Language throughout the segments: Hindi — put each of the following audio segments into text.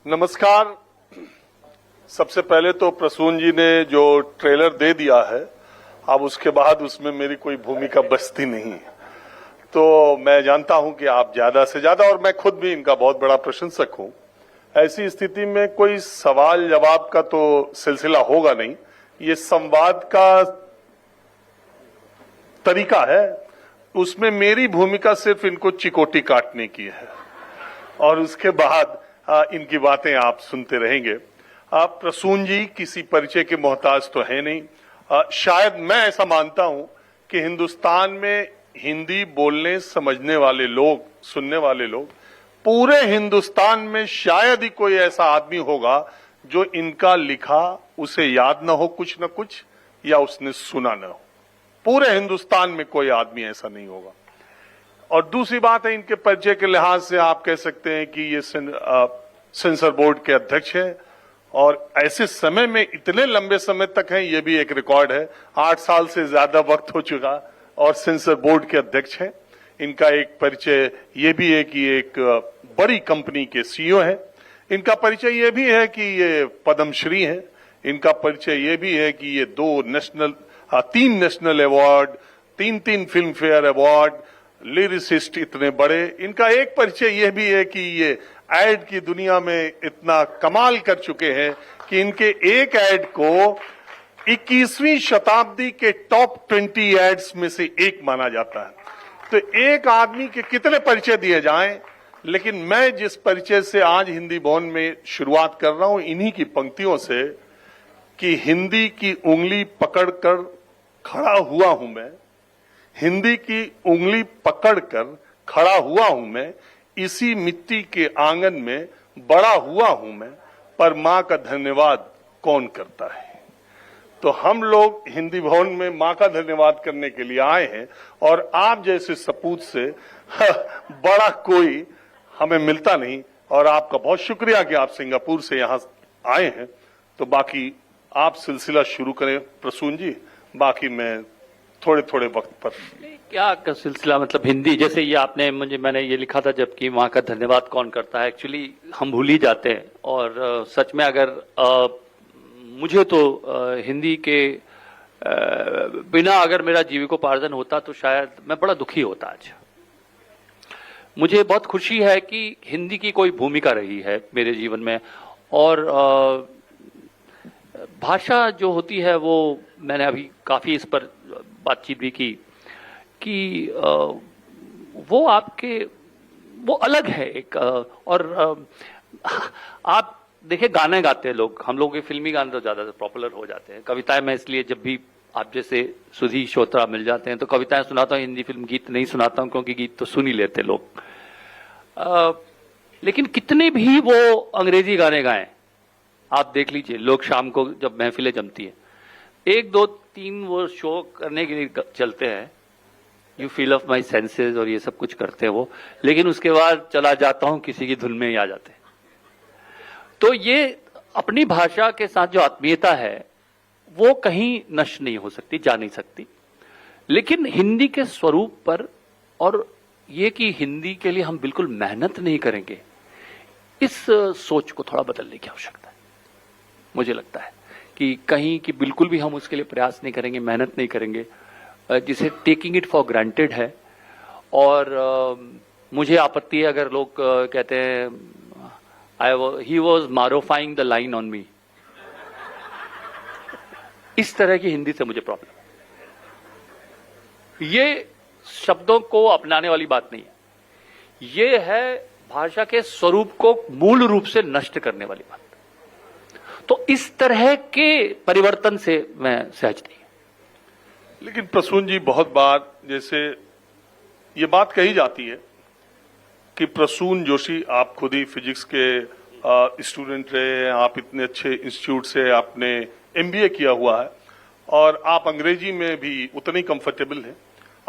नमस्कार। सबसे पहले तो प्रसून जी ने जो ट्रेलर दे दिया है, अब उसके बाद उसमें मेरी कोई भूमिका बचती नहीं है। तो मैं जानता हूं कि आप ज्यादा से ज्यादा, और मैं खुद भी इनका बहुत बड़ा प्रशंसक हूं, ऐसी स्थिति में कोई सवाल जवाब का तो सिलसिला होगा नहीं। ये संवाद का तरीका है, उसमें मेरी भूमिका सिर्फ इनको चिकोटी काटने की है और उसके बाद इनकी बातें आप सुनते रहेंगे। प्रसून जी किसी परिचय के मोहताज तो है नहीं। शायद मैं ऐसा मानता हूं कि हिंदुस्तान में हिंदी बोलने समझने वाले लोग, सुनने वाले लोग, पूरे हिंदुस्तान में शायद ही कोई ऐसा आदमी होगा जो इनका लिखा उसे याद न हो कुछ न कुछ, या उसने सुना न हो। पूरे हिंदुस्तान में कोई आदमी ऐसा नहीं होगा। और दूसरी बात है, इनके परिचय के लिहाज से आप कह सकते हैं कि ये सेंसर बोर्ड के अध्यक्ष हैं, और ऐसे समय में इतने लंबे समय तक हैं, ये भी एक रिकॉर्ड है। 8 साल से ज्यादा वक्त हो चुका और सेंसर बोर्ड के अध्यक्ष हैं। इनका एक परिचय ये भी है कि एक बड़ी कंपनी के सीईओ हैं। इनका परिचय ये भी है कि ये पद्मश्री हैं। इनका परिचय ये भी है कि ये 3 national award, 3 film fair award, lyricist इतने बड़े। इनका एक परिचय यह भी है कि ये एड की दुनिया में इतना कमाल कर चुके हैं कि इनके एक एड को 21वीं शताब्दी के टॉप 20 एड्स में से एक माना जाता है। तो एक आदमी के कितने परिचय दिए जाएं, लेकिन मैं जिस परिचय से आज हिंदी भवन में शुरुआत कर रहा हूं, इन्हीं की पंक्तियों से, कि हिंदी की उंगली पकड़कर खड़ा हुआ हूं मैं, हिंदी की उंगली पकड़कर खड़ा हुआ हूं मैं, इसी मिट्टी के आंगन में बड़ा हुआ हूं मैं, पर मां का धन्यवाद कौन करता है। तो हम लोग हिंदी भवन में मां का धन्यवाद करने के लिए आए हैं, और आप जैसे सपूत से बड़ा कोई हमें मिलता नहीं। और आपका बहुत शुक्रिया कि आप सिंगापुर से यहां आए हैं। तो बाकी आप सिलसिला शुरू करें प्रसून जी, बाकी मैं थोड़े थोड़े वक्त पर। क्या का सिलसिला, मतलब हिंदी, जैसे ये आपने मैंने ये लिखा था जबकि मां का धन्यवाद कौन करता है, एक्चुअली हम भूल ही जाते हैं। और सच में अगर मुझे तो हिंदी के बिना अगर मेरा जीविकोपार्जन होता तो शायद मैं बड़ा दुखी होता आज। मुझे बहुत खुशी है कि हिंदी की कोई भूमिका रही है मेरे जीवन में। और भाषा जो होती है वो, मैंने अभी काफी इस पर बातचीत भी की कि वो आपके, वो अलग है एक। और आप देखिए, गाने गाते हैं लोग, हम लोग के फिल्मी गाने तो ज्यादा पॉपुलर हो जाते हैं। कविताएं मैं इसलिए जब भी आप जैसे सुधी श्रोता मिल जाते हैं तो कविताएं सुनाता हूं, हिंदी फिल्म गीत नहीं सुनाता हूं, क्योंकि गीत तो सुन ही लेते लोग। लेकिन कितने भी वो अंग्रेजी गाने गाएं, आप देख लीजिए, लोग शाम को जब महफिलें जमती है, 1 2 3 वो शो करने के लिए चलते हैं, you feel of my senses और ये सब कुछ करते हैं वो, लेकिन उसके बाद चला जाता हूं किसी की धुन में ही आ जाते हैं। तो ये अपनी भाषा के साथ जो आत्मीयता है वो कहीं नष्ट नहीं हो सकती, जा नहीं सकती। लेकिन हिंदी के स्वरूप पर, और ये कि हिंदी के लिए हम बिल्कुल मेहनत नहीं करेंगे, इस सोच को थोड़ा बदलने की आवश्यकता है। मुझे लगता है कि कहीं कि बिल्कुल भी हम उसके लिए प्रयास नहीं करेंगे, मेहनत नहीं करेंगे, जिसे टेकिंग इट फॉर ग्रांटेड है। और मुझे आपत्ति है अगर लोग कहते हैं ही वॉज मारोफाइंग द लाइन ऑन मी, इस तरह की हिंदी से मुझे प्रॉब्लम। ये शब्दों को अपनाने वाली बात नहीं है, ये है भाषा के स्वरूप को मूल रूप से नष्ट करने वाली बात। तो इस तरह के परिवर्तन से मैं सहज नहीं। लेकिन प्रसून जी, बहुत बार जैसे ये बात कही जाती है कि प्रसून जोशी, आप खुद ही फिजिक्स के स्टूडेंट रहे, आप इतने अच्छे इंस्टीट्यूट से आपने MBA किया हुआ है, और आप अंग्रेजी में भी उतने कंफर्टेबल हैं।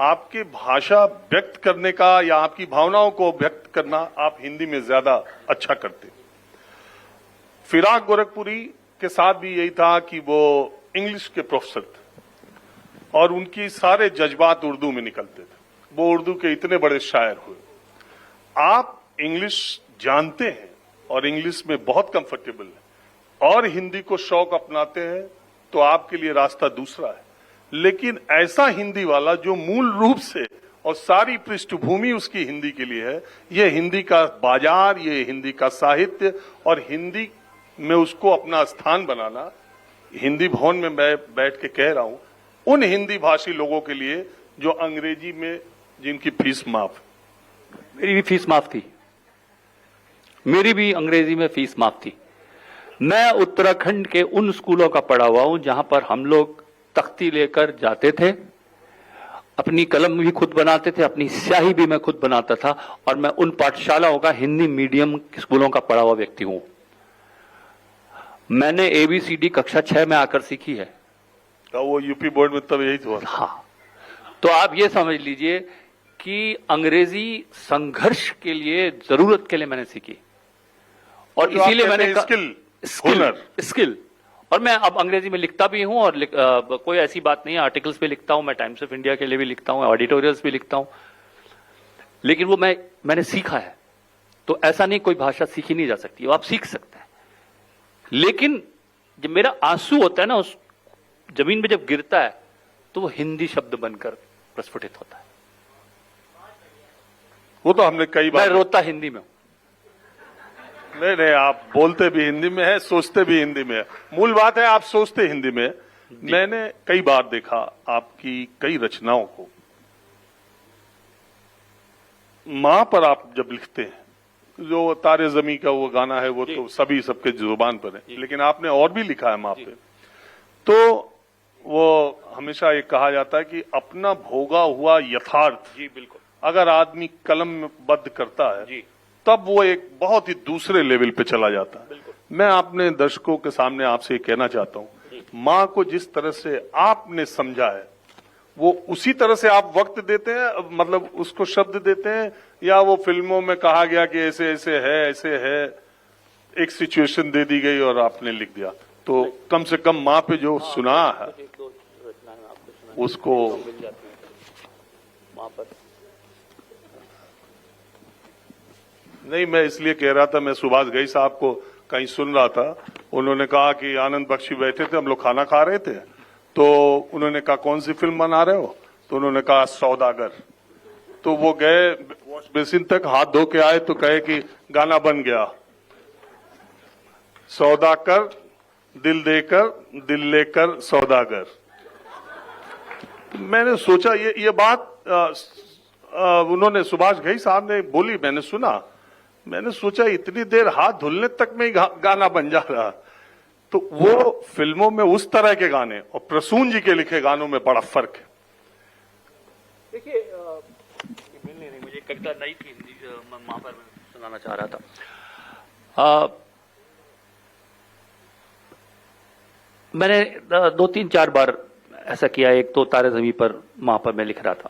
आपके भाषा व्यक्त करने का या आपकी भावनाओं को व्यक्त करना आप हिंदी में ज्यादा अच्छा करते। फिराक गोरखपुरी के साथ भी यही था कि वो इंग्लिश के प्रोफेसर थे और उनकी सारे जज्बात उर्दू में निकलते थे। वो उर्दू के इतने बड़े शायर हुए। आप इंग्लिश जानते हैं और इंग्लिश में बहुत कंफर्टेबल है और हिंदी को शौक अपनाते हैं तो आपके लिए रास्ता दूसरा है। लेकिन ऐसा हिंदी वाला जो मूल रूप से और सारी पृष्ठभूमि उसकी हिंदी के लिए है, ये हिंदी का बाजार, ये हिंदी का साहित्य और हिंदी में उसको अपना स्थान बनाना, हिंदी भवन में मैं बैठ के कह रहा हूं उन हिंदी भाषी लोगों के लिए जो अंग्रेजी में जिनकी फीस माफ। मेरी भी फीस माफ थी, मेरी भी अंग्रेजी में फीस माफ थी। मैं उत्तराखंड के उन स्कूलों का पढ़ा हुआ हूं जहां पर हम लोग तख्ती लेकर जाते थे, अपनी कलम भी खुद बनाते थे, अपनी स्याही भी मैं खुद बनाता था, और मैं उन पाठशालाओं का हिंदी मीडियम स्कूलों का पढ़ा हुआ व्यक्ति हूं। मैंने ABCD कक्षा 6 में आकर सीखी है। वो यूपी बोर्ड में तब यही तो। हाँ, तो आप ये समझ लीजिए कि अंग्रेजी संघर्ष के लिए, जरूरत के लिए मैंने सीखी, और तो इसीलिए मैंने स्किल और मैं अब अंग्रेजी में लिखता भी हूं, और कोई ऐसी बात नहीं है, आर्टिकल्स भी लिखता हूं, मैं टाइम्स ऑफ इंडिया के लिए भी लिखता हूं, ऑडिटोरियल्स भी लिखता हूं, लेकिन वो मैंने सीखा है। तो ऐसा नहीं कोई भाषा सीखी नहीं जा सकती, वो आप सीख सकते हैं, लेकिन जब मेरा आंसू होता है ना उस जमीन पे जब गिरता है तो वो हिंदी शब्द बनकर प्रस्फुटित होता है। वो तो हमने कई बार, मैं रोता हिंदी में हूं। नहीं, आप बोलते भी हिंदी में है, सोचते भी हिंदी में है। मूल बात है आप सोचते हिंदी में। मैंने कई बार देखा आपकी कई रचनाओं को, मां पर आप जब लिखते हैं, जो तारे जमी का वो गाना है वो तो सभी सबके जुबान पर है, लेकिन आपने और भी लिखा है मां पे। तो वो हमेशा ये कहा जाता है कि अपना भोगा हुआ यथार्थ जी बिल्कुल, अगर आदमी कलमबद्ध करता है जी, तब वो एक बहुत ही दूसरे लेवल पे चला जाता है। मैं अपने दर्शकों के सामने आपसे ये कहना चाहता हूं, मां को जिस तरह से आपने समझा है वो उसी तरह से आप वक्त देते हैं, मतलब उसको शब्द देते हैं, या वो फिल्मों में कहा गया कि ऐसे ऐसे है, एक सिचुएशन दे दी गई और आपने लिख दिया। तो कम से कम मां पे जो सुना है उसको नहीं, मैं इसलिए कह रहा था, मैं सुभाष घई साहब को कहीं सुन रहा था, उन्होंने कहा कि आनंद बख्शी बैठे थे, हम लोग खाना खा रहे थे, तो उन्होंने कहा कौन सी फिल्म बना रहे हो, तो उन्होंने कहा सौदागर। तो वो गए वॉश बेसिन तक, हाथ धो के आए तो कहे कि गाना बन गया, सौदाकर दिल देकर दिल लेकर सौदागर। मैंने सोचा ये बात उन्होंने सुभाष घई साहब ने बोली, मैंने सुना, मैंने सोचा इतनी देर हाथ धुलने तक में ही गाना बन जा रहा। तो वो फिल्मों में उस तरह के गाने और प्रसून जी के लिखे गानों में बड़ा फर्क है। देखिए, मिल नहीं रही मुझे, कविता नहीं थी हिंदी, वहां पर सुनाना चाह रहा था। मैंने 2-3-4 बार ऐसा किया। एक तो तारे ज़मीं पर वहां पर मैं लिख रहा था,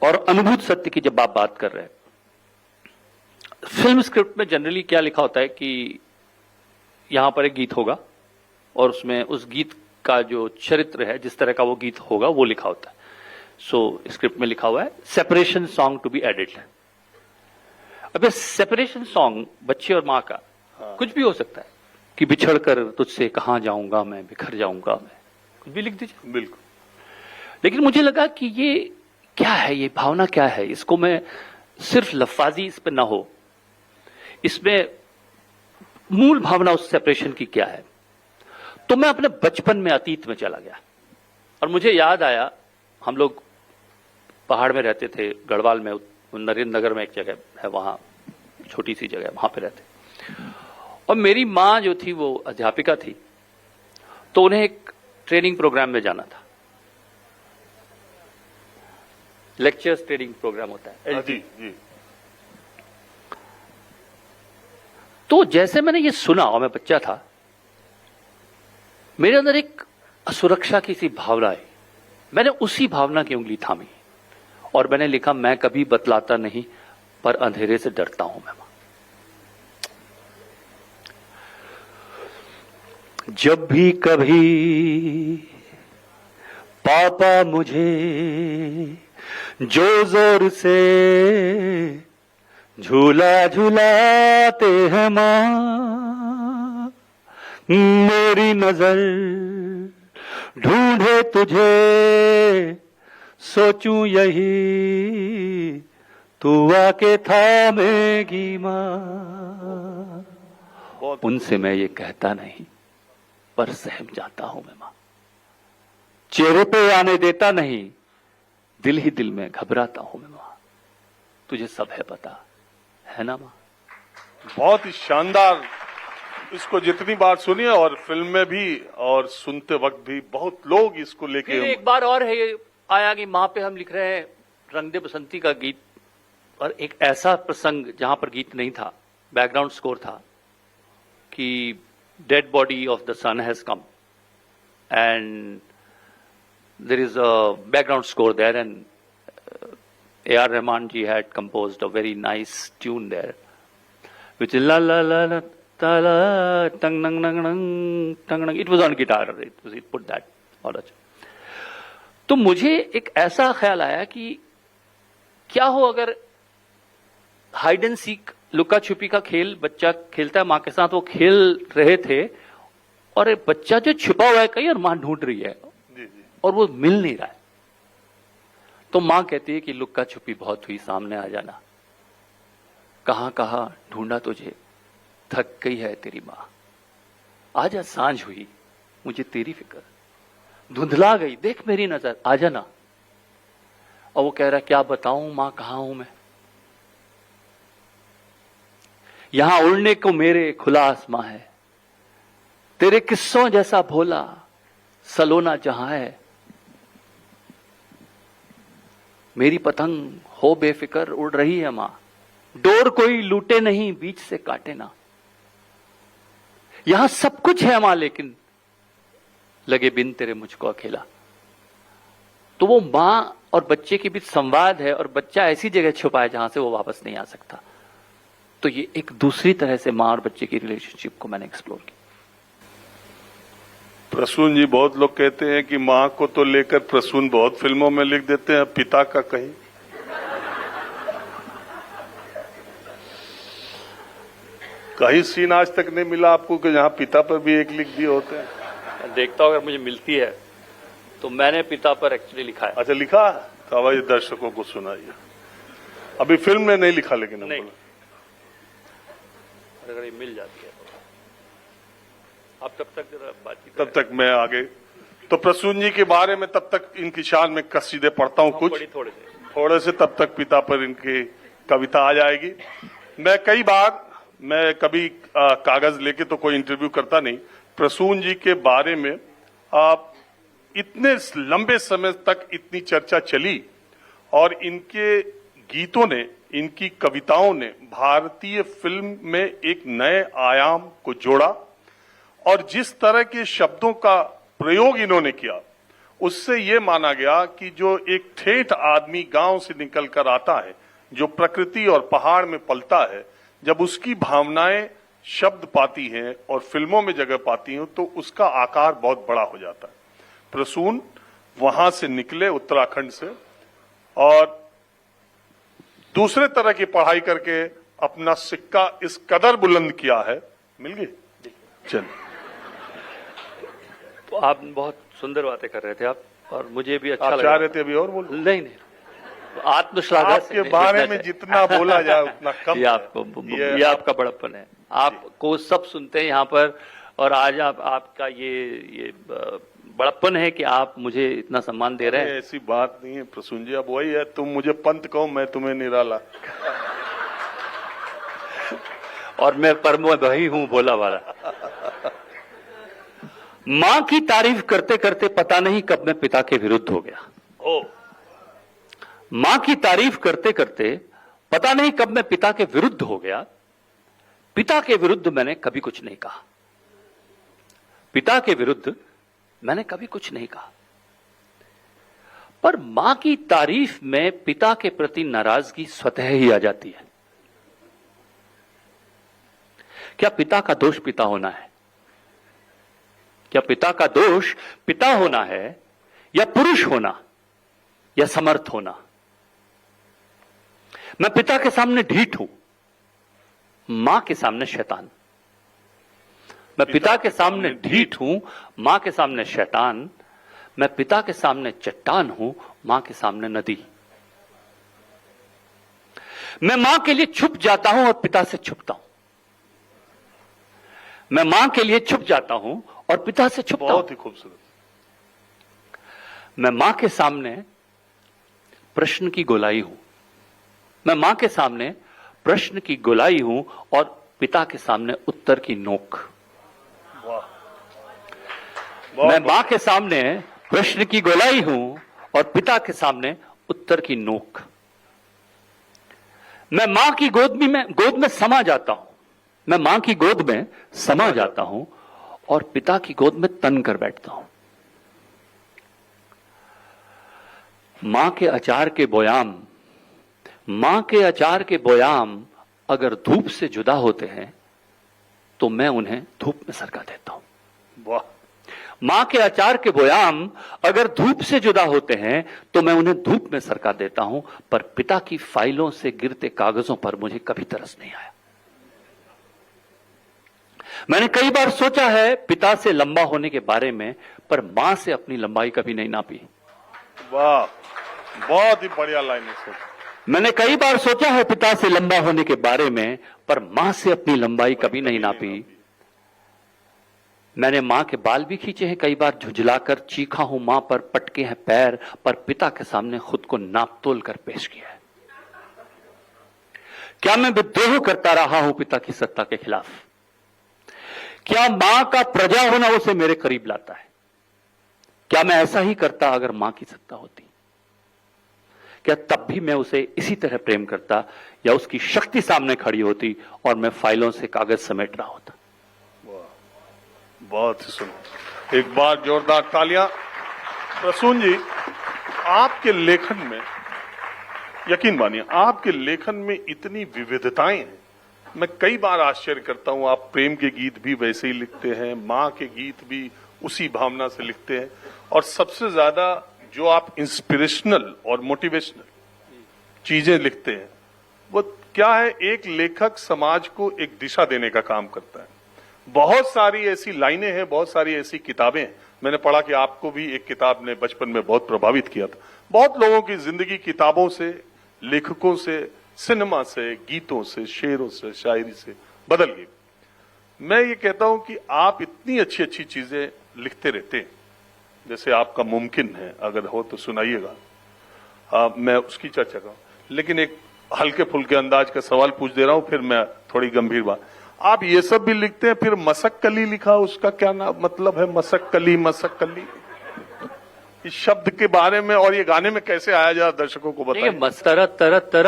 और अनुभूत सत्य की जब आप बात कर रहे हैं, फिल्म स्क्रिप्ट में जनरली क्या लिखा होता है कि यहां पर एक गीत होगा और उसमें उस गीत का जो चरित्र है, जिस तरह का वो गीत होगा, वो लिखा होता है। सो स्क्रिप्ट में लिखा हुआ है separation song to be added. अब ये सेपरेशन सॉन्ग बच्चे और मां का कुछ भी हो सकता है कि बिछड़ कर तुझसे कहां जाऊंगा मैं, बिखर जाऊंगा मैं, कुछ भी लिख दीजिए। बिल्कुल। लेकिन मुझे लगा कि ये क्या है, ये भावना क्या है, इसको मैं सिर्फ लफ्जाजी इस पे ना हो, इसमें मूल भावना उस सेपरेशन की क्या है। तो मैं अपने बचपन में, अतीत में चला गया, और मुझे याद आया, हम लोग पहाड़ में रहते थे, गढ़वाल में, नरेंद्र नगर में एक जगह है, वहां छोटी सी जगह, वहां पे रहते। और मेरी मां जो थी वो अध्यापिका थी, तो उन्हें एक ट्रेनिंग प्रोग्राम में जाना था। लेक्चर्स ट्रेनिंग प्रोग्राम होता है। जी जी। तो जैसे मैंने ये सुना, और मैं बच्चा था, मेरे अंदर एक असुरक्षा की सी भावना आई। मैंने उसी भावना की उंगली थामी और मैंने लिखा, मैं कभी बतलाता नहीं पर अंधेरे से डरता हूं मैं। जब भी कभी पापा मुझे जो जोर से झूला झूलाते हैं माँ, मेरी नजर ढूंढे तुझे, सोचूं यही तू आके थामेगी माँ। उनसे मैं ये कहता नहीं पर सहम जाता हूं मैं माँ, चेहरे पे आने देता नहीं, दिल ही दिल में घबराता हूं मैं माँ, तुझे सब है पता है ना माँ। बहुत ही शानदार, इसको जितनी बार सुनिए और फिल्म में भी और सुनते वक्त भी बहुत लोग इसको फिर लेके एक बार और है ये आया कि माँ पे हम लिख रहे हैं रंग दे बसंती का गीत, और एक ऐसा प्रसंग जहां पर गीत नहीं था, बैकग्राउंड स्कोर था कि dead body of the son has come and there is a background score there and A.R. Rahman ji had composed a very nice tune there, which is la la la la ta la tang nang nang nang tang nang. It was on guitar. It put that all अच्छा. तो मुझे एक ऐसा ख्याल आया कि क्या हो अगर हाइड एंड सीक, लुका छुपी का खेल बच्चा खेलता है मां के साथ, वो खेल रहे थे और एक बच्चा जो छुपा हुआ है कहीं और मां ढूंढ रही है और वो मिल नहीं रहा है, तो मां कहती है कि लुक्का छुपी बहुत हुई, सामने आ जाना, कहां कहां ढूंढा तुझे, थक गई है तेरी मां, आजा सांझ हुई मुझे तेरी फिक्र, धुंधला गई देख मेरी नजर, आ जाना। और वो कह रहा क्या बताऊं मां कहां हूं मैं, यहां उड़ने को मेरे खुला आसमां है, तेरे किस्सों जैसा भोला सलोना जहां है, मेरी पतंग हो बेफिक्र उड़ रही है मां, डोर कोई लूटे नहीं बीच से काटे ना, यहां सब कुछ है मां लेकिन लगे बिन तेरे मुझको अकेला। तो वो मां और बच्चे के बीच संवाद है और बच्चा ऐसी जगह छुपा है जहां से वो वापस नहीं आ सकता। तो ये एक दूसरी तरह से मां और बच्चे की रिलेशनशिप को मैंने एक्सप्लोर किया। प्रसून जी, बहुत लोग कहते हैं कि मां को तो लेकर प्रसून बहुत फिल्मों में लिख देते हैं, पिता का कहीं? कहीं सीन आज तक नहीं मिला आपको कि जहां पिता पर भी एक लिख दिए होते हैं? देखता हूं अगर मुझे मिलती है तो मैंने पिता पर एक्चुअली लिखा है। अच्छा, लिखा? तो अब ये दर्शकों को सुनाइए। अभी फिल्म में नहीं लिखा लेकिन नहीं, अगर ये मिल जाती है आप तब तक जरा बातचीत तब तक मैं आगे। तो प्रसून जी के बारे में तब तक इनकी शान में कसीदे पढ़ता हूं कुछ थोड़े से, तब तक पिता पर इनकी कविता आ जाएगी। मैं कभी कागज लेके तो कोई इंटरव्यू करता नहीं। प्रसून जी के बारे में आप इतने लंबे समय तक इतनी चर्चा चली और इनके गीतों ने, इनकी कविताओं ने भारतीय फिल्म में एक नए आयाम को जोड़ा, और जिस तरह के शब्दों का प्रयोग इन्होंने किया उससे ये माना गया कि जो एक ठेठ आदमी गांव से निकलकर आता है, जो प्रकृति और पहाड़ में पलता है, जब उसकी भावनाएं शब्द पाती हैं और फिल्मों में जगह पाती हैं तो उसका आकार बहुत बड़ा हो जाता है। प्रसून वहां से निकले उत्तराखंड से और दूसरे तरह की पढ़ाई करके अपना सिक्का इस कदर बुलंद किया है। मिल गई? चल, तो आप बहुत सुंदर बातें कर रहे थे आप, और मुझे भी अच्छा लगा। चाह रहे थे अभी और बोलो? नहीं, आत्मश्लाघा आपके बारे में जितना बोला जाए उतना कम। ये आपका बड़प्पन है, आपको सब सुनते हैं यहाँ पर, और आज आपका ये बड़प्पन है कि आप मुझे इतना सम्मान दे रहे हैं। ऐसी बात नहीं है प्रसून जी, अब वही है, तुम मुझे पंत कहो, मैं तुम्हें निराला। और मैं परम वही हूं भोला वाला। मां की तारीफ करते करते पता नहीं कब मैं पिता के विरुद्ध हो गया। मां की तारीफ करते करते पता नहीं कब मैं पिता के विरुद्ध हो गया। पिता के विरुद्ध मैंने कभी कुछ नहीं कहा। पिता के विरुद्ध मैंने कभी कुछ नहीं कहा, पर मां की तारीफ में पिता के प्रति नाराजगी स्वतः ही आ जाती है। क्या पिता का दोष पिता होना है? क्या पिता का दोष पिता होना है, या पुरुष होना, या समर्थ होना? मैं पिता के सामने ढीठ हूं, मां के सामने शैतान। मैं पिता के सामने ढीठ हूं, मां के सामने शैतान। मैं पिता के सामने चट्टान हूं, मां के सामने नदी। मैं मां के लिए छुप जाता हूं और पिता से छुपता हूं। मैं मां के लिए छुप जाता हूं और पिता से छुपता हूं। बहुत ही खूबसूरत। मैं मां के सामने प्रश्न की गोलाई हूं। मैं मां के सामने प्रश्न की गोलाई हूं और पिता के सामने उत्तर की नोक। मैं मां के सामने प्रश्न की गोलाई हूं और पिता के सामने उत्तर की नोक। मैं मां की गोद में समा जाता हूं। मैं मां की गोद में समा जाता हूं और पिता की गोद में तन कर बैठता हूं। मां के अचार के बोयाम अगर धूप से जुदा होते हैं तो मैं उन्हें धूप में सरका देता हूं। वाह। मां के अचार के बोयाम अगर धूप से जुदा होते हैं तो मैं उन्हें धूप में सरका देता हूं, पर पिता की फाइलों से गिरते कागजों पर मुझे कभी तरस नहीं आया। मैंने कई बार सोचा है पिता से लंबा होने के बारे में, पर मां से अपनी लंबाई कभी नहीं नापी। वाह, बहुत ही बढ़िया लाइन है। मैंने कई बार सोचा है पिता से लंबा होने के बारे में, पर मां से अपनी लंबाई कभी नहीं नापी। मैंने मां के बाल भी खींचे हैं कई बार, झुंझलाकर चीखा हूं मां पर, पटके हैं पैर, पर पिता के सामने खुद को नापतोल कर पेश किया है। क्या मैं विद्रोह करता रहा हूं पिता की सत्ता के खिलाफ? क्या मां का प्रजा होना उसे मेरे करीब लाता है? क्या मैं ऐसा ही करता अगर मां की सत्ता होती? क्या तब भी मैं उसे इसी तरह प्रेम करता, या उसकी शक्ति सामने खड़ी होती और मैं फाइलों से कागज समेट रहा होता? बहुत ही सुंदर। एक बार जोरदार तालियां। प्रसून जी, आपके लेखन में, यकीन मानिए, आपके लेखन में इतनी विविधताएं हैं। मैं कई बार आश्चर्य करता हूं, आप प्रेम के गीत भी वैसे ही लिखते हैं, मां के गीत भी उसी भावना से लिखते हैं, और सबसे ज्यादा जो आप इंस्पिरेशनल और मोटिवेशनल चीजें लिखते हैं, वो क्या है, एक लेखक समाज को एक दिशा देने का काम करता है। बहुत सारी ऐसी लाइनें हैं, बहुत सारी ऐसी किताबें हैं। मैंने पढ़ा कि आपको भी एक किताब ने बचपन में बहुत प्रभावित किया था। बहुत लोगों की जिंदगी किताबों से, लेखकों से, सिनेमा से, गीतों से, शेरों से, शायरी से बदल गई। मैं ये कहता हूं कि आप इतनी अच्छी अच्छी चीजें लिखते रहते हैं, जैसे आपका मुमकिन है, अगर हो तो सुनाइएगा, मैं उसकी चर्चा करूं। लेकिन एक हल्के फुल्के अंदाज का सवाल पूछ दे रहा हूं, फिर मैं थोड़ी गंभीर बात। आप ये सब भी लिखते हैं, फिर मसक्कली लिखा, उसका क्या मतलब है? मसक्कली, मसक्कली इस शब्द के बारे में और ये गाने में कैसे आया जाए, दर्शकों को बताइए। मस्तर तर तर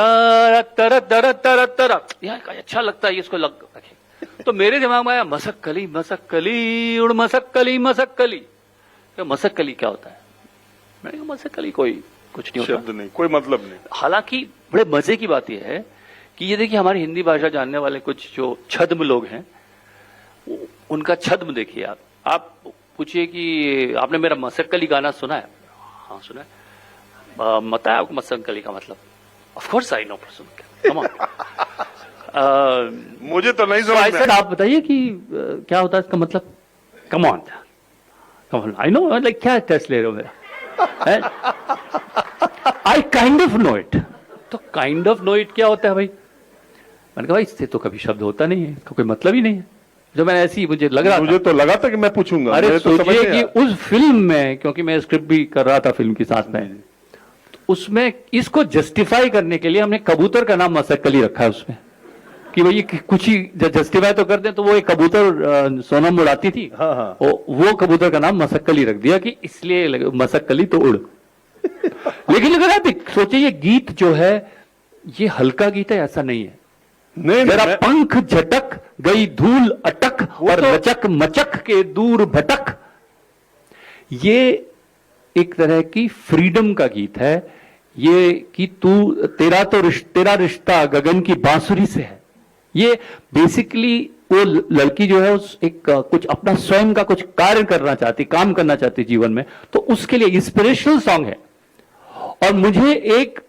तर तर तर तर, यार अच्छा लगता है, इसको लग रखे। तो मेरे दिमाग में आया मसक्कली, मसक्कली उड़ मसक्कली, मसक्कली। तो मसक्कली क्या होता है? मैंने कहा मसक्कली कोई कुछ नहीं होता, शब्द नहीं, कोई मतलब नहीं। हालांकि बड़े मजे की बात यह है कि ये देखिए, हमारी हिंदी भाषा जानने वाले कुछ जो छद्म लोग हैं, उनका छद्म देखिए। आप पूछिए कि आपने मेरा मसक्कली गाना सुना है? हाँ सुना है। बताया आपको मसक्कली का मतलब? Of course I know. Come on. मुझे तो नहीं समझ में। आप बताइए कि क्या होता है इसका मतलब? Come on, I know. Like क्या टेस्ट ले रहे हो मेरा? I kind of know it. तो काइंड ऑफ नो इट क्या होता है भाई? मैंने कहा भाई इससे तो कभी शब्द होता नहीं है, इसका कोई मतलब ही नहीं है। जो मैंने ऐसी मुझे लग रहा मुझे तो लगा था कि मैं पूछूंगा। अरे तो सोचिए कि उस फिल्म में, क्योंकि मैं स्क्रिप्ट भी कर रहा था फिल्म के साथ में, तो उसमें इसको जस्टिफाई करने के लिए हमने कबूतर का नाम मसक्कली रखा है उसमें, कि भाई कुछ ही जस्टिफाई तो कर दें। तो वो एक कबूतर सोनम उड़ाती थी, हाँ हाँ, वो कबूतर का नाम मसक्कली रख दिया कि इसलिए मसक्कली तो उड़। लेकिन अगर आप सोचिए, ये गीत जो है ये हल्का गीत है, ऐसा नहीं है। नहीं, जरा पंख झटक गई धूल अटक और तो लचक मचक के दूर भटक, ये एक तरह की फ्रीडम का गीत है। ये कि तेरा रिश्ता गगन की बांसुरी से है। ये बेसिकली वो लड़की जो है उस एक कुछ अपना स्वयं का कुछ कार्य करना चाहती, काम करना चाहती जीवन में, तो उसके लिए इंस्पिरेशनल सॉन्ग है। और मुझे एक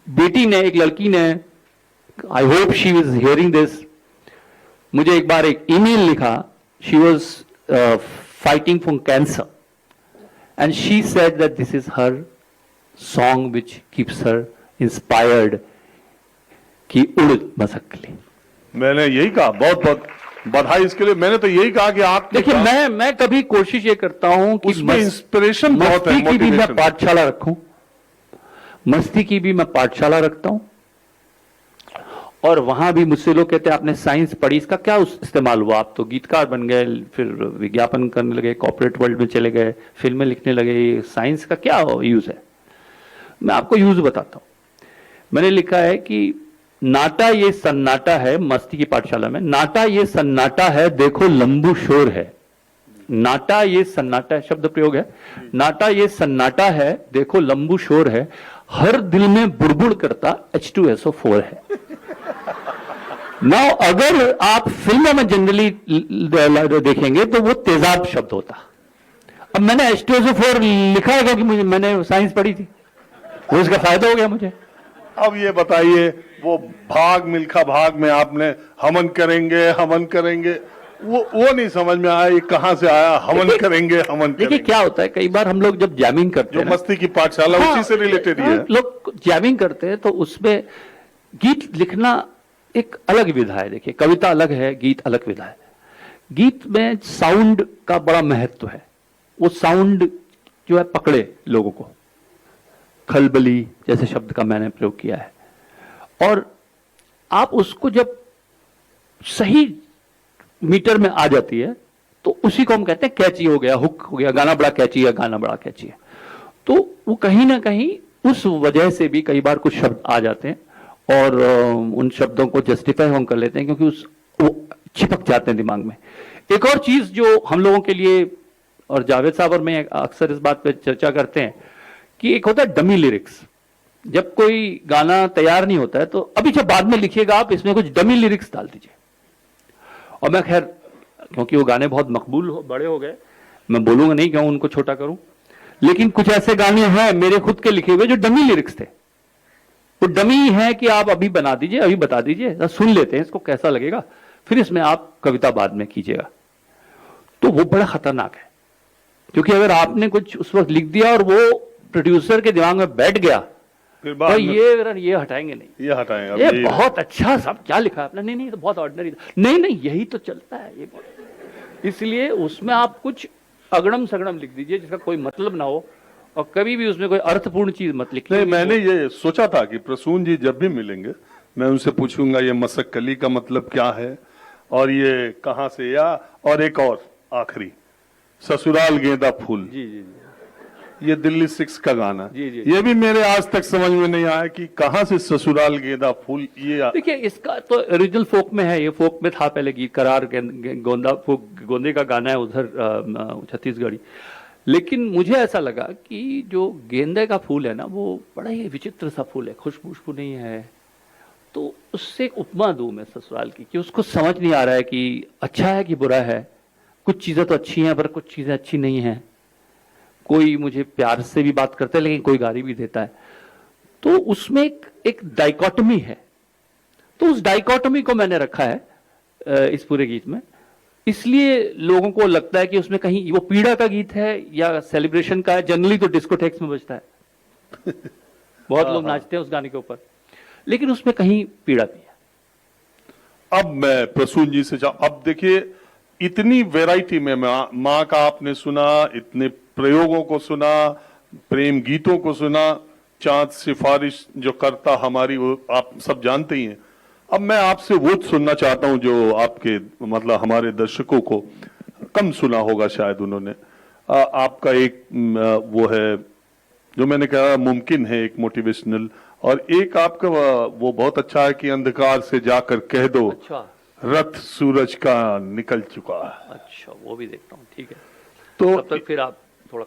बेटी ने, एक लड़की ने I hope she is hearing this. मुझे एक बार एक ईमेल लिखा, she was fighting for cancer and she said that this is her song which keeps her inspired कि उड़ मसकली। मैंने यही कहा, बहुत बहुत बधाई इसके लिए। मैंने तो यही कहा कि आप देखिए, मैं कभी कोशिश ये करता हूं कि उसमें इंस्पिरेशन बहुत है, मस्ती की भी मैं मोटिवेशन। पाठशाला रखूं, मस्ती की भी मैं पाठशाला रखता हूं, और वहां भी मुझसे लोग कहते हैं आपने साइंस पढ़ी, इसका क्या इस्तेमाल हुआ? आप तो गीतकार बन गए, फिर विज्ञापन करने लगे, कॉर्पोरेट वर्ल्ड में चले गए, फिल्में लिखने लगे, साइंस का क्या यूज है? मैं आपको यूज बताता हूं। मैंने लिखा है कि नाटा ये सन्नाटा है, मस्ती की पाठशाला में, नाटा ये सन्नाटा है देखो लंबू शोर है। नाटा ये सन्नाटा है, शब्द प्रयोग है। नाटा ये सन्नाटा है देखो लंबू शोर है, हर दिल में बुड़बुड़ करता H2SO4 है। नाउ अगर आप फिल्मों में जनरली देखेंगे तो वो तेजाब शब्द होता। अब मैंने H2SO4 लिखा है क्योंकि मैंने साइंस पढ़ी थी, वो इसका फायदा हो गया मुझे। अब ये बताइए, वो भाग मिल्खा भाग में आपने हमन करेंगे हमन करेंगे, वो नहीं समझ में आया, ये कहां से आया हमन करेंगे हमन देखिए करेंगे। क्या होता है, कई बार हम लोग जब जैमिंग करते जो हैं ना, मस्ती की पाठशाला उसी से रिलेटेड ही है। लोग जैमिंग करते हैं तो उसमें गीत लिखना एक अलग विधा है। देखिए, कविता अलग है, गीत अलग विधा है। गीत में साउंड का बड़ा महत्व है। वो साउंड जो है पकड़े लोगों को, खलबली जैसे शब्द का मैंने प्रयोग किया है, और आप उसको जब सही मीटर में आ जाती है तो उसी को हम कहते हैं कैची हो गया, हुक हो गया, गाना बड़ा कैची है, गाना बड़ा कैची है। तो वो कहीं ना कहीं उस वजह से भी कई बार कुछ शब्द आ जाते हैं और उन शब्दों को जस्टिफाई हम कर लेते हैं क्योंकि वो चिपक जाते हैं दिमाग में। एक और चीज जो हम लोगों के लिए, और जावेद साहब और मैं अक्सर इस बात पे चर्चा करते हैं कि एक होता है डमी लिरिक्स। जब कोई गाना तैयार नहीं होता है तो अभी जब बाद में लिखिएगा आप इसमें कुछ डमी लिरिक्स डाल दीजिए। और मैं खैर, क्योंकि वो गाने बहुत मकबूल बड़े हो गए, मैं बोलूंगा नहीं क्यों उनको छोटा करूं, लेकिन कुछ ऐसे गाने हैं मेरे खुद के लिखे हुए जो डमी लिरिक्स थे। वो डमी है कि आप अभी बना दीजिए, अभी बता दीजिए, सुन लेते हैं इसको कैसा लगेगा, फिर इसमें आप कविता बाद में कीजिएगा। तो वो बड़ा खतरनाक है, क्योंकि अगर आपने कुछ उस वक्त लिख दिया और वो प्रोड्यूसर के दिमाग में बैठ गया तो ये हटाएंगे नहीं, ये हटाएंगे, ये बहुत अच्छा सब क्या लिखा आपने, नहीं तो बहुत ऑर्डिनरी था, नहीं यही तो चलता है ये। इसलिए उसमें आप कुछ अगड़म सगड़म लिख दीजिए जिसका कोई मतलब ना हो, और कभी भी उसमें कोई अर्थपूर्ण चीज मत लिखिए। नहीं, मैंने ये सोचा था कि प्रसून जी जब भी मिलेंगे मैं उनसे पूछूंगा ये मसक्कली का मतलब क्या है और ये कहां से, या और एक और आखिरी, ससुराल गेंदा फूल, जी ये दिल्ली 6 का गाना, जी। ये भी मेरे आज तक समझ में नहीं आया कि कहां से ससुराल गेंदा फूल। ये देखिए, इसका तो ओरिजिनल फोक में है, ये फोक में था पहले गीत, करार गोंदे का गाना है उधर छत्तीसगढ़ी। लेकिन मुझे ऐसा लगा कि जो गेंदे का फूल है ना, वो बड़ा ही विचित्र सा फूल है, खुशबू नहीं है, तो उससे एक उपमा दूं मैं ससुराल की, कि उसको समझ नहीं आ रहा है कि अच्छा है कि बुरा है। कुछ चीजें तो अच्छी हैं पर कुछ चीजें अच्छी नहीं हैं। कोई मुझे प्यार से भी बात करता है लेकिन कोई गाली भी देता है। तो उसमें एक डाइकोटमी है। तो उस डाइकोटमी को मैंने रखा है इस पूरे गीत में, इसलिए लोगों को लगता है कि उसमें कहीं वो पीड़ा का गीत है या सेलिब्रेशन का है। जनरली तो डिस्कोटेक्स में बजता है बहुत लोग नाचते हैं उस गाने के ऊपर, लेकिन उसमें कहीं पीड़ा भी है। अब मैं प्रसून जी से अब देखिए, इतनी वैरायटी में माँ का आपने सुना, इतने प्रयोगों को सुना, प्रेम गीतों को सुना, चांद सिफारिश जो करता हमारी, वो आप सब जानते ही हैं। अब मैं आपसे वो सुनना चाहता हूं जो आपके मतलब हमारे दर्शकों को कम सुना होगा शायद उन्होंने। आपका एक वो है जो मैंने कहा मुमकिन है, एक मोटिवेशनल, और एक आपका वो बहुत अच्छा है कि अंधकार से जाकर कह दो, अच्छा, रथ सूरज का निकल चुका है। अच्छा, वो भी देखता हूँ, ठीक है। तो तब तक फिर आप थोड़ा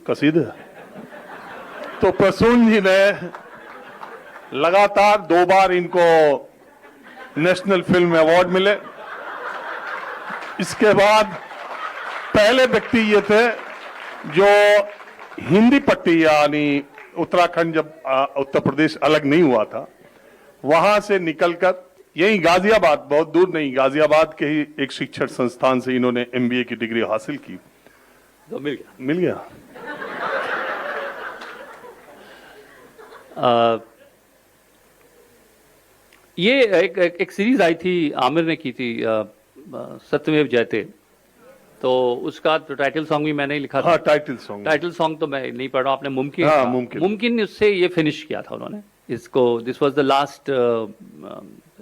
कसीदे। तो प्रसून जी ने लगातार 2 बार इनको नेशनल फिल्म अवार्ड मिले। इसके बाद पहले व्यक्ति ये थे जो हिंदी पट्टी, यानी उत्तराखंड जब उत्तर प्रदेश अलग नहीं हुआ था, वहां से निकलकर यही गाजियाबाद, बहुत दूर नहीं, गाजियाबाद के ही एक शिक्षण संस्थान से इन्होंने MBA की डिग्री हासिल की। तो मिल गया। मिल गया। ये एक सीरीज आई थी, आमिर ने की थी, सत्यमेव जयते, तो उसका तो टाइटल सॉन्ग भी मैंने ही लिखा था। हाँ, टाइटल सॉन्ग तो मैं नहीं पढ़ रहा हूँ, आपने मुमकिन हाँ, का। मुमकिन उससे ये फिनिश किया था उन्होंने इसको। This was the last,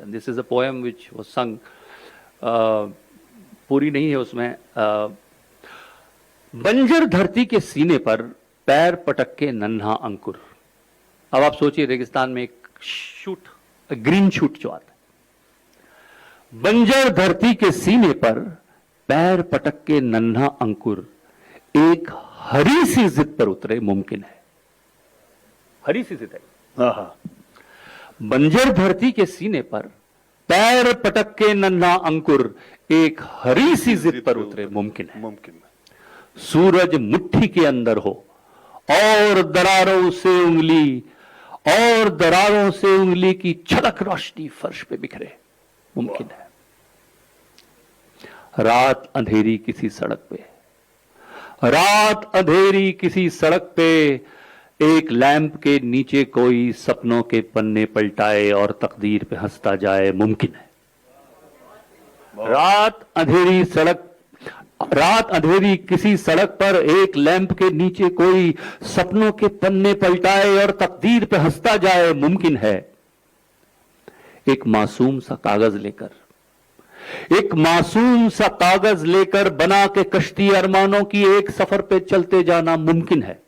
this is a poem which was संग, पूरी नहीं है उसमें। बंजर धरती के सीने पर पैर पटक के नन्हा अंकुर। अब आप सोचिए, रेगिस्तान में एक शूट, ग्रीन शूट जो आता है, बंजर धरती के सीने पर पैर पटक के नन्हा अंकुर एक हरी सी जिद पर उतरे मुमकिन है। हरी सी जिद है। हाँ हाँ। बंजर धरती के सीने पर पैर पटक के नन्हा अंकुर एक हरी सी जिद पर उतरे मुमकिन है। मुमकिन। सूरज मुट्ठी के अंदर हो और दरारों से उंगली, और दरारों से उंगली की छलक रोशनी फर्श पे बिखरे, मुमकिन है। रात अंधेरी किसी सड़क पे, रात अंधेरी किसी सड़क पे एक लैंप के नीचे कोई सपनों के पन्ने पलटाए और तकदीर पे हंसता जाए, मुमकिन है। रात अंधेरी किसी सड़क पर एक लैंप के नीचे कोई सपनों के पन्ने पलटाए और तकदीर पे हंसता जाए, मुमकिन है। एक मासूम सा कागज लेकर, एक मासूम सा कागज लेकर बना के कश्ती अरमानों की एक सफर पे चलते जाना, मुमकिन है।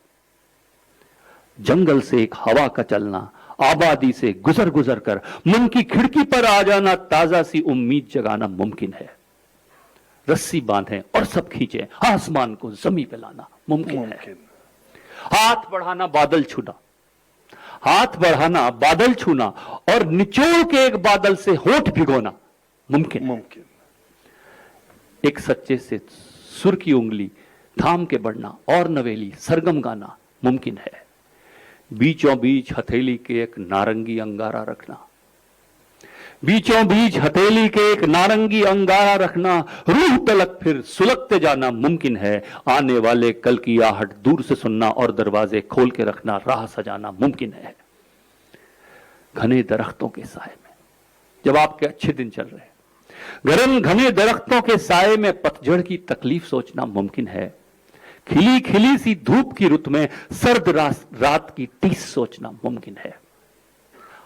जंगल से एक हवा का चलना, आबादी से गुजर गुजर कर मन की खिड़की पर आ जाना, ताजा सी उम्मीद जगाना, मुमकिन है। रस्सी बांधे और सब खींचे, आसमान को जमीन पे लाना, मुमकिन है। हाथ बढ़ाना, बादल छूना, हाथ बढ़ाना, बादल छूना और निचोड़ के एक बादल से होठ भिगोना, मुमकिन। मुमकिन। एक सच्चे से सुर की उंगली थाम के बढ़ना और नवेली सरगम गाना, मुमकिन है। बीचों बीच हथेली के एक नारंगी अंगारा रखना, बीचों बीच हथेली के एक नारंगी अंगारा रखना, रूह तलक फिर सुलगते जाना, मुमकिन है। आने वाले कल की आहट दूर से सुनना और दरवाजे खोल के रखना, राह सजाना, मुमकिन है। घने दरख्तों के साए में, जब आपके अच्छे दिन चल रहे, गरम घने दरख्तों के साए में पतझड़ की तकलीफ सोचना, मुमकिन है। खिली खिली सी धूप की रुत में सर्द रात की टीस सोचना, मुमकिन है।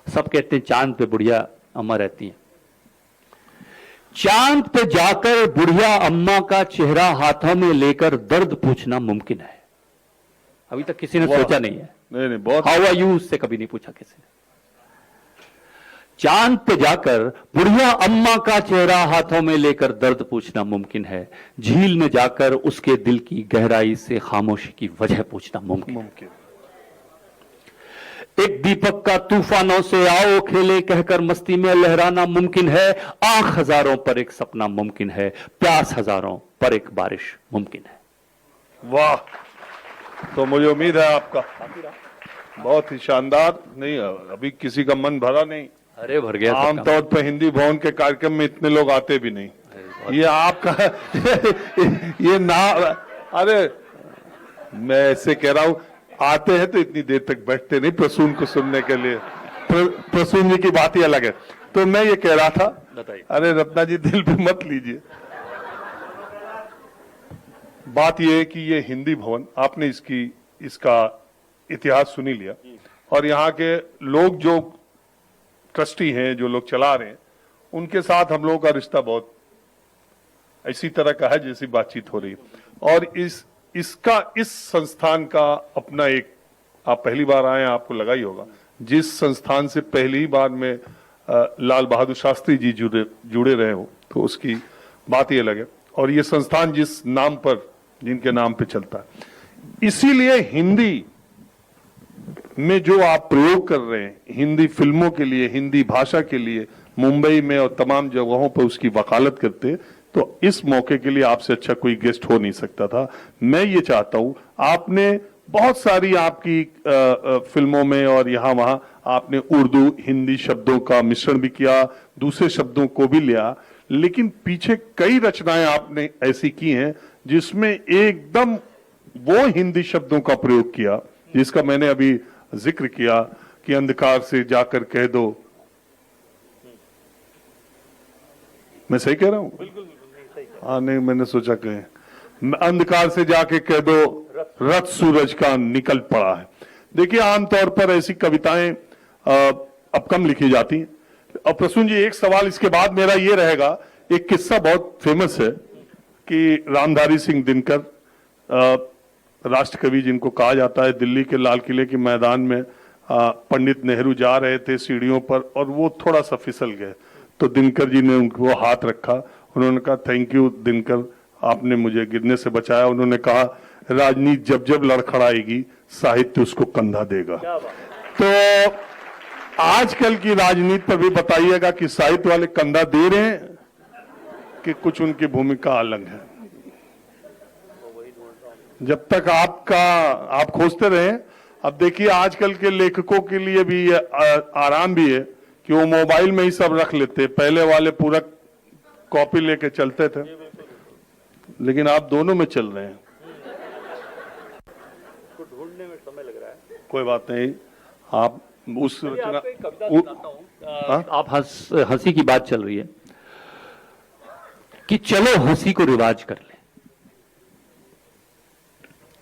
सब कहते हैं चांद पे बुढ़िया अम्मा रहती हैं। चांद पे जाकर बुढ़िया अम्मा का चेहरा हाथों में लेकर दर्द पूछना, मुमकिन है। अभी तक किसी ने सोचा नहीं है। नहीं, बहुत। हाउ आर यू उससे कभी नहीं पूछा किसी ने। चांद पे जाकर बुढ़िया अम्मा का चेहरा हाथों में लेकर दर्द पूछना, मुमकिन है। झील में जाकर उसके दिल की गहराई से खामोशी की वजह पूछना, मुमकिन है। एक दीपक का तूफानों से आओ खेले कहकर मस्ती में लहराना, मुमकिन है। आंख हजारों पर एक सपना, मुमकिन है। प्यास हजारों पर एक बारिश, मुमकिन है। वाह! तो मुझे उम्मीद है आपका बहुत ही शानदार। नहीं, अभी किसी का मन भरा नहीं। अरे भर गया। आमतौर पर हिंदी भवन के कार्यक्रम में इतने लोग आते भी नहीं। ये आपका ये ना, अरे मैं ऐसे कह रहा हूं, आते हैं तो इतनी देर तक बैठते नहीं प्रसून को सुनने के लिए। प्रसून जी की बात ही अलग है। तो मैं ये कह रहा था, बताइए। अरे रत्ना जी दिल पे मत लीजिए। बात ये है कि ये हिंदी भवन, आपने इसका इतिहास सुनी लिया, और यहाँ के लोग जो ट्रस्टी हैं, जो लोग चला रहे हैं, उनके साथ हम लोगों का रिश्ता बहुत ऐसी तरह का है जैसी बातचीत हो रही है। और इस संस्थान का अपना एक, आप पहली बार आए, आपको लगा ही होगा, जिस संस्थान से पहली बार में लाल बहादुर शास्त्री जी जुड़े रहे हो, तो उसकी बात ही अलग है। और ये संस्थान जिस नाम पर, जिनके नाम पे चलता है, इसीलिए हिंदी में जो आप प्रयोग कर रहे हैं, हिंदी फिल्मों के लिए, हिंदी भाषा के लिए, मुंबई में और तमाम जगहों पर उसकी वकालत करते हैं, तो इस मौके के लिए आपसे अच्छा कोई गेस्ट हो नहीं सकता था। मैं ये चाहता हूं, आपने बहुत सारी आपकी फिल्मों में और यहाँ वहां आपने उर्दू हिंदी शब्दों का मिश्रण भी किया, दूसरे शब्दों को भी लिया, लेकिन पीछे कई रचनाएं आपने ऐसी की हैं जिसमें एकदम वो हिंदी शब्दों का प्रयोग किया जिसका मैंने अभी जिक्र किया कि अंधकार से जाकर कह दो। मैं सही कह रहा हूं? बिल्कुल सही। हाँ नहीं, मैंने सोचा कहें अंधकार से जाके कह दो रथ सूरज का निकल पड़ा है। देखिए, आमतौर पर ऐसी कविताएं अब कम लिखी जाती हैं। और प्रसून जी, एक सवाल इसके बाद मेरा ये रहेगा, एक किस्सा बहुत फेमस है कि रामधारी सिंह दिनकर राष्ट्र कवि जिनको कहा जाता है, दिल्ली के लाल किले के मैदान में पंडित नेहरू जा रहे थे सीढ़ियों पर और वो थोड़ा सा फिसल गए, तो दिनकर जी ने उनको हाथ रखा, उन्होंने कहा थैंक यू दिनकर, आपने मुझे गिरने से बचाया। उन्होंने कहा राजनीति जब जब लड़खड़ाएगी साहित्य उसको कंधा देगा। तो आजकल की राजनीति पर भी बताइएगा कि साहित्य वाले कंधा दे रहे हैं कि कुछ उनकी भूमिका अलग है। जब तक आप खोजते रहे। अब देखिए, आजकल के लेखकों के लिए भी आराम भी है कि वो मोबाइल में ही सब रख लेते। पहले वाले पूरा कॉपी लेके चलते थे, लेकिन आप दोनों में चल रहे हैं। ढूंढने में समय लग रहा है। कोई बात नहीं, आप उस रचना आप हंसी की बात चल रही है कि चलो हंसी को रिवाज कर ले,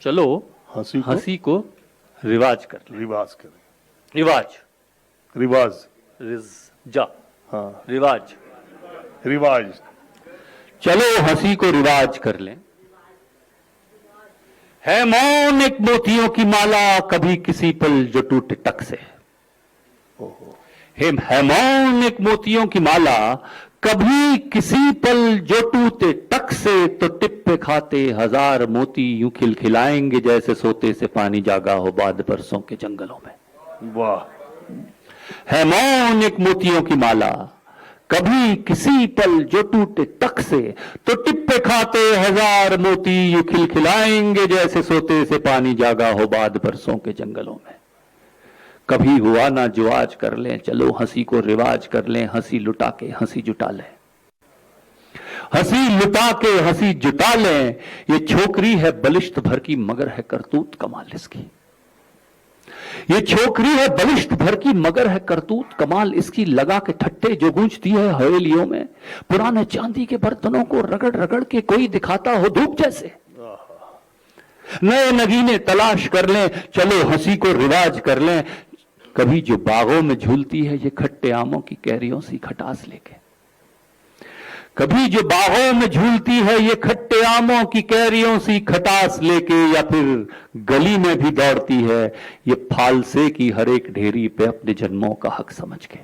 चलो हंसी को रिवाज कर ले। रिवाज करें, रिवाज जा, हाँ रिवाज, रिवाज। चलो हंसी को रिवाज कर लें। है मौन एक मोतियों की माला, कभी किसी पल जो टूटे टक से। है मौन एक मोतियों की माला, कभी किसी पल जो टूटे टक से। तो टिप पे खाते हजार मोती, यूं खिलखिलाएंगे जैसे सोते से पानी जागा हो बाद बरसों के जंगलों में। वाह। है मौन एक मोतियों की माला, कभी किसी पल जो टूटे टक से। तो टिप्पे खाते हजार मोती, यूं खिलखिलाएंगे जैसे सोते से पानी जागा हो बाद बरसों के जंगलों में। कभी हुआ ना जो आज कर लें, चलो हंसी को रिवाज कर लें। हंसी लुटा के हंसी जुटा लें, हंसी लुटा के हंसी जुटा लें। ये छोकरी है बलिष्ठ भर की, मगर है करतूत कमाल इसकी। ये छोकरी है बलिष्ठ भर की, मगर है करतूत कमाल इसकी। लगा के ठट्टे जो गूंजती है हवेलियों में, पुराने चांदी के बर्तनों को रगड़ रगड़ के कोई दिखाता हो धूप जैसे। नए नगीने तलाश कर लें, चलो हंसी को रिवाज कर लें। कभी जो बागों में झूलती है ये खट्टे आमों की कैरियों सी खटास लेके। कभी जो बागों में झूलती है ये खट्टे आमों की कैरियों सी खटास लेके। या फिर गली में भी दौड़ती है ये फालसे की हर एक ढेरी पे अपने जन्मों का हक समझ के।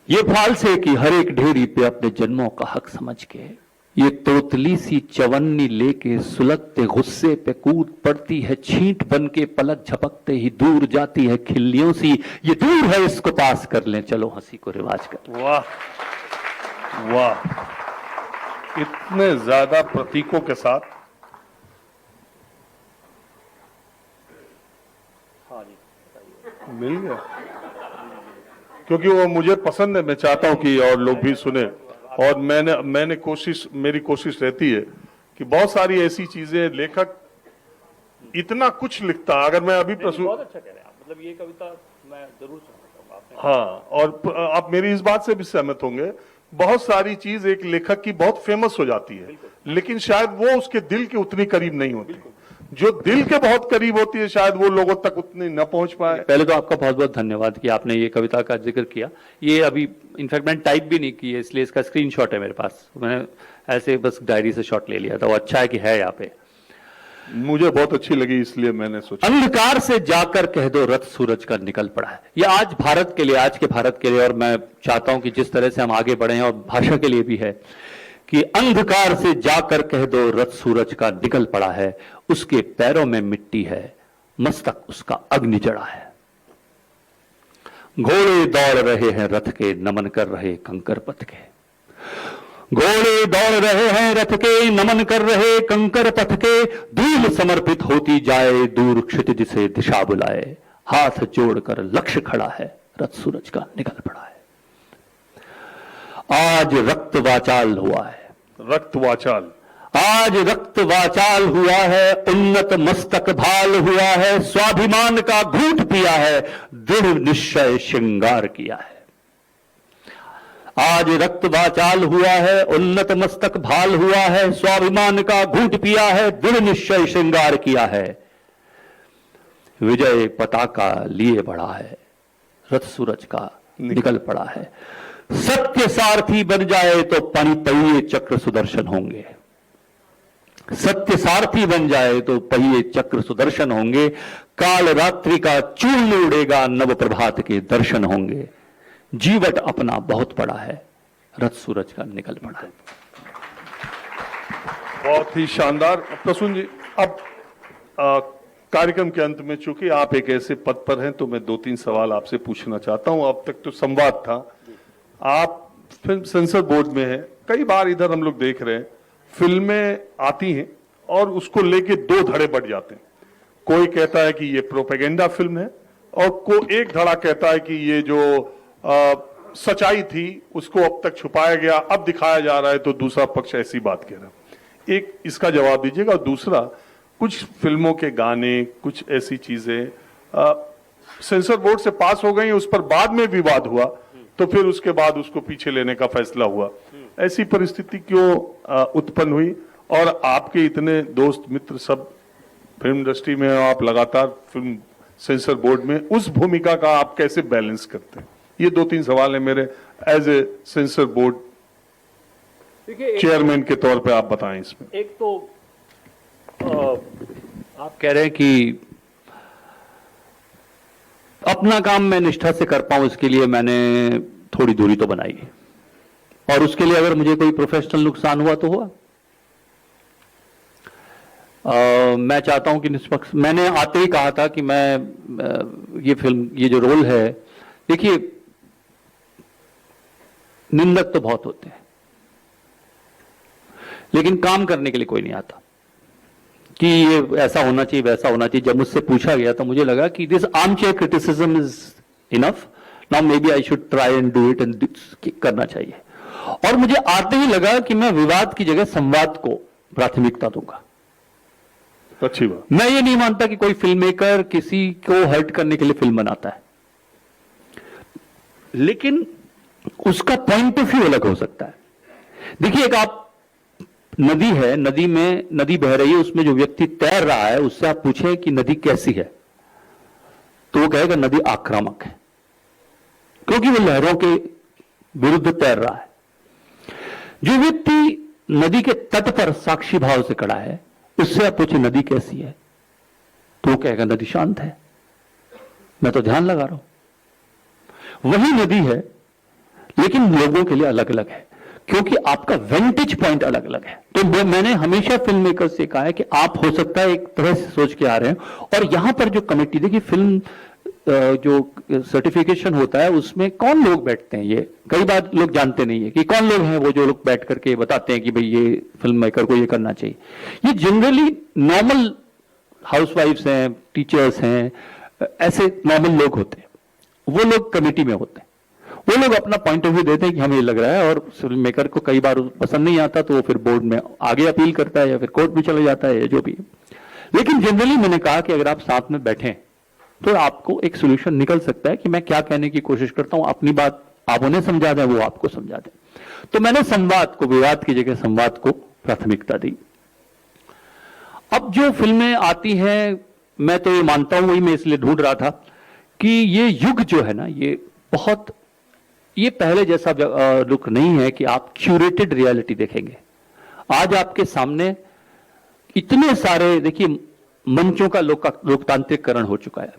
ये फालसे की हर एक ढेरी पे अपने जन्मों का हक समझ के। ये तोतली सी चवन्नी लेके सुलगते गुस्से पे कूद पड़ती है। छींट बन के पलक झपकते ही दूर जाती है खिल्लियों सी। ये दूर है इसको पास कर लें, चलो हंसी को रिवाज कर लें। वाह वाह, इतने ज्यादा प्रतीकों के साथ। हाँ जी, मिल गया, क्योंकि वो मुझे पसंद है। मैं चाहता हूं कि और लोग भी सुने। और मेरी कोशिश रहती है कि बहुत सारी ऐसी चीजें लेखक इतना कुछ लिखता। अगर मैं अभी बहुत अच्छा कह रहे हैं आप, मतलब ये कविता मैं जरूर सुनता हूं। हाँ, और आप मेरी इस बात से भी सहमत होंगे, बहुत सारी चीज एक लेखक की बहुत फेमस हो जाती है, लेकिन शायद वो उसके दिल के उतनी करीब नहीं होती। जो दिल के बहुत करीब होती है शायद वो लोगों तक उतनी न पहुंच पाए। पहले तो आपका बहुत बहुत धन्यवाद कि आपने ये कविता का जिक्र किया। ये अभी इनफैक्ट मैंने टाइप भी नहीं की है, इसलिए इसका स्क्रीनशॉट है मेरे पास। मैंने ऐसे बस डायरी से शॉट ले लिया था। वो अच्छा है कि है यहाँ पे। मुझे बहुत अच्छी लगी, इसलिए मैंने सोचा। अंधकार से जाकर कह दो रथ सूरज का निकल पड़ा है। ये आज भारत के लिए, आज के भारत के लिए, और मैं चाहता हूं कि जिस तरह से हम आगे बढ़े हैं और भाषा के लिए भी है कि अंधकार से जाकर कह दो रथ सूरज का निकल पड़ा है। उसके पैरों में मिट्टी है, मस्तक उसका अग्नि जड़ा है। घोड़े दौड़ रहे हैं रथ के, नमन कर रहे कंकर पथ के। घोड़े दौड़ रहे हैं रथ के, नमन कर रहे कंकर पथ के, धूल समर्पित होती जाए, दूर क्षितिज से दिशा बुलाए, हाथ जोड़कर लक्ष्य खड़ा है, रथ सूरज का निकल पड़ा है। आज रक्त वाचाल हुआ है, रक्त वाचाल, आज रक्त वाचाल हुआ है, उन्नत मस्तक भाल हुआ है, स्वाभिमान का घूंट पिया है, दृढ़ निश्चय श्रृंगार किया है। आज रक्त वाचाल हुआ है, उन्नत मस्तक भाल हुआ है, स्वाभिमान का घूंट पिया है, दृढ़ निश्चय श्रृंगार किया है, विजय पताका लिए बढ़ा है, रथ सूरज का निकल पड़ा है। सत्य सारथी बन जाए तो पहिए चक्र सुदर्शन होंगे, सत्य सारथी बन जाए तो पहिए चक्र सुदर्शन होंगे, काल रात्रि का चूर्ण उड़ेगा, नव प्रभात के दर्शन होंगे, जीवट अपना बहुत बड़ा है, रथ सूरज का निकल पड़ा है। बहुत ही शानदार। प्रसून जी, अब कार्यक्रम के अंत में चूंकि आप एक ऐसे पद पर हैं तो मैं 2-3 सवाल आपसे पूछना चाहता हूं। अब तक तो संवाद था, आप फिल्म सेंसर बोर्ड में हैं, कई बार इधर हम लोग देख रहे हैं फिल्में आती हैं और उसको लेके 2 धड़े बढ़ जाते हैं। कोई कहता है कि ये प्रोपेगेंडा फिल्म है और कोई एक धड़ा कहता है कि ये जो सच्चाई थी उसको अब तक छुपाया गया, अब दिखाया जा रहा है, तो दूसरा पक्ष ऐसी बात कह रहा है। एक इसका जवाब दीजिएगा। और दूसरा, कुछ फिल्मों के गाने, कुछ ऐसी चीजें सेंसर बोर्ड से पास हो गई, उस पर बाद में विवाद हुआ, तो फिर उसके बाद उसको पीछे लेने का फैसला हुआ। ऐसी परिस्थिति क्यों उत्पन्न हुई? और आपके इतने दोस्त मित्र सब फिल्म इंडस्ट्री में, आप लगातार फिल्म सेंसर बोर्ड में, उस भूमिका का आप कैसे बैलेंस करते हैं? ये 2-3 सवाल है मेरे, as a censor board chairman के तौर पे आप बताएं इसमें। एक तो आप कह रहे हैं कि अपना काम मैं निष्ठा से कर पाऊं, इसके लिए मैंने थोड़ी दूरी तो बनाई, और उसके लिए अगर मुझे कोई प्रोफेशनल नुकसान हुआ तो हुआ। मैं चाहता हूं कि निष्पक्ष, मैंने आते ही कहा था कि मैं ये फिल्म, ये जो रोल है, देखिए निंदक तो बहुत होते हैं, लेकिन काम करने के लिए कोई नहीं आता कि ये ऐसा होना चाहिए, वैसा होना चाहिए। जब मुझसे पूछा गया तो मुझे लगा कि this armchair criticism is enough, now maybe I should try and do it, and करना चाहिए। और मुझे आते ही लगा कि मैं विवाद की जगह संवाद को प्राथमिकता दूंगा। अच्छी बात। मैं ये नहीं मानता कि कोई फिल्म मेकर किसी को हर्ट करने के लिए फिल्म बनाता है, लेकिन उसका पॉइंट ऑफ व्यू अलग हो सकता है। देखिए, एक आप नदी है, नदी में नदी बह रही है, उसमें जो व्यक्ति तैर रहा है उससे आप पूछें कि नदी कैसी है, तो वो कहेगा नदी आक्रामक है, क्योंकि वो लहरों के विरुद्ध तैर रहा है। जो व्यक्ति नदी के तट पर साक्षी भाव से खड़ा है, उससे आप पूछे नदी कैसी है, तो वो कहेगा नदी शांत है, मैं तो ध्यान लगा रहा हूं। वही नदी है, लेकिन लोगों के लिए अलग अलग है, क्योंकि आपका वेंटेज पॉइंट अलग अलग है। तो मैंने हमेशा फिल्म मेकर से कहा है कि आप हो सकता है एक तरह से सोच के आ रहे हैं, और यहां पर जो कमेटी, देखिए फिल्म जो सर्टिफिकेशन होता है उसमें कौन लोग बैठते हैं, ये कई बार लोग जानते नहीं है कि कौन लोग हैं वो जो लोग बैठ करके बताते हैं कि भाई ये फिल्म मेकर को ये करना चाहिए। ये जनरली नॉर्मल हाउसवाइफ्स हैं, टीचर्स हैं, ऐसे नॉर्मल लोग होते हैं, वो लोग कमेटी में होते हैं। वो लोग अपना पॉइंट ऑफ व्यू देते हैं कि हमें ये लग रहा है, और फिल्म मेकर को कई बार पसंद नहीं आता तो वो फिर बोर्ड में आगे अपील करता है या फिर कोर्ट में चला जाता है, जो भी। लेकिन जनरली मैंने कहा कि अगर आप साथ में बैठें तो आपको एक सोल्यूशन निकल सकता है कि मैं क्या कहने की कोशिश करता हूं, अपनी बात आप उन्हें समझा दें, वो आपको समझा दें। तो मैंने संवाद को, विवाद की जगह संवाद को प्राथमिकता दी। अब जो फिल्में आती हैं, मैं तो ये मानता हूं, वही मैं इसलिए ढूंढ रहा था कि ये युग जो है ना, ये बहुत, ये पहले जैसा लुक नहीं है कि आप क्यूरेटेड रियलिटी देखेंगे। आज आपके सामने इतने सारे, देखिए मंचों का लोकतांत्रिकरण हो चुका है।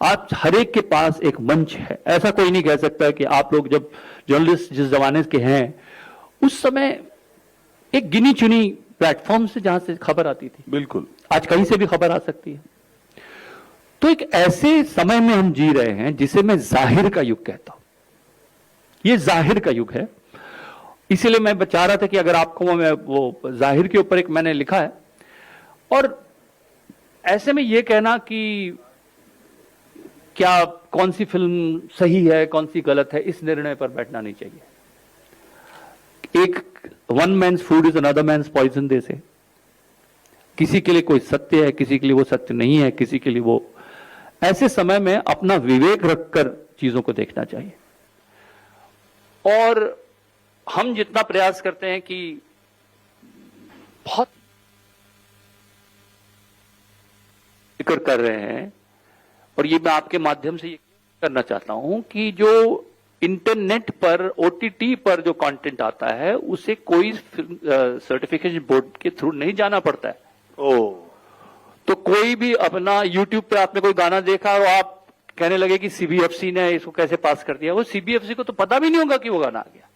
आज हर एक के पास एक मंच है। ऐसा कोई नहीं कह सकता कि आप लोग, जब जर्नलिस्ट जिस जमाने के हैं, उस समय एक गिनी चुनी प्लेटफॉर्म से जहां से खबर आती थी, बिल्कुल आज कहीं से भी खबर आ सकती है। तो एक ऐसे समय में हम जी रहे हैं जिसे मैं जाहिर का युग कहता हूं। ये जाहिर का युग है। इसीलिए मैं चाह रहा था कि अगर आपको मैं वो जाहिर के ऊपर एक मैंने लिखा है, और ऐसे में ये कहना कि क्या कौन सी फिल्म सही है कौन सी गलत है, इस निर्णय पर बैठना नहीं चाहिए। एक one man's food is another man's poison they say, किसी के लिए कोई सत्य है, किसी के लिए वो सत्य नहीं है, किसी के लिए वो, ऐसे समय में अपना विवेक रखकर चीजों को देखना चाहिए। और हम जितना प्रयास करते हैं कि बहुत जिक्र कर रहे हैं, और ये मैं आपके माध्यम से ये करना चाहता हूं कि जो इंटरनेट पर ओटीटी पर जो कंटेंट आता है उसे कोई सर्टिफिकेशन बोर्ड के थ्रू नहीं जाना पड़ता है। तो कोई भी अपना यूट्यूब पे आपने कोई गाना देखा और आप कहने लगे कि सीबीएफसी ने इसको कैसे पास कर दिया, वो सीबीएफसी को तो पता भी नहीं होगा कि वो गाना आ गया,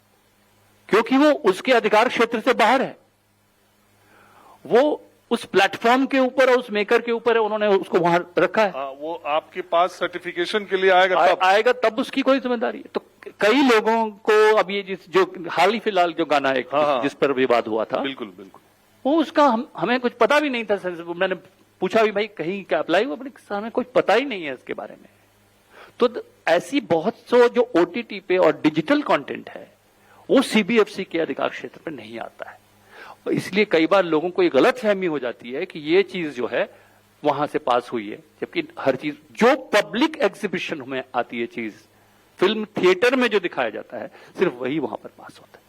क्योंकि वो उसके अधिकार क्षेत्र से बाहर है। वो उस प्लेटफॉर्म के ऊपर और उस मेकर के ऊपर है, उन्होंने उसको वहां रखा है। वो आपके पास सर्टिफिकेशन के लिए आएगा तब आएगा तब उसकी कोई जिम्मेदारी है। तो कई लोगों को अब ये जो हाल ही फिलहाल जो गाना एक जिस पर विवाद हुआ था, बिल्कुल बिल्कुल, वो उसका हमें कुछ पता भी नहीं था। मैंने पूछा भी भाई कहीं क्या अप्लाई हुआ, हमें कुछ पता ही नहीं है इसके बारे में। तो ऐसी बहुत सो जो ओटीटी पे और डिजिटल कंटेंट है वो सीबीएफसी के अधिकार क्षेत्र पे नहीं आता है। इसलिए कई बार लोगों को ये गलत फहमी हो जाती है कि ये चीज जो है वहां से पास हुई है, जबकि हर चीज जो पब्लिक एग्जीबिशन में आती है चीज, फिल्म थिएटर में जो दिखाया जाता है, सिर्फ वही वहां पर पास होता है।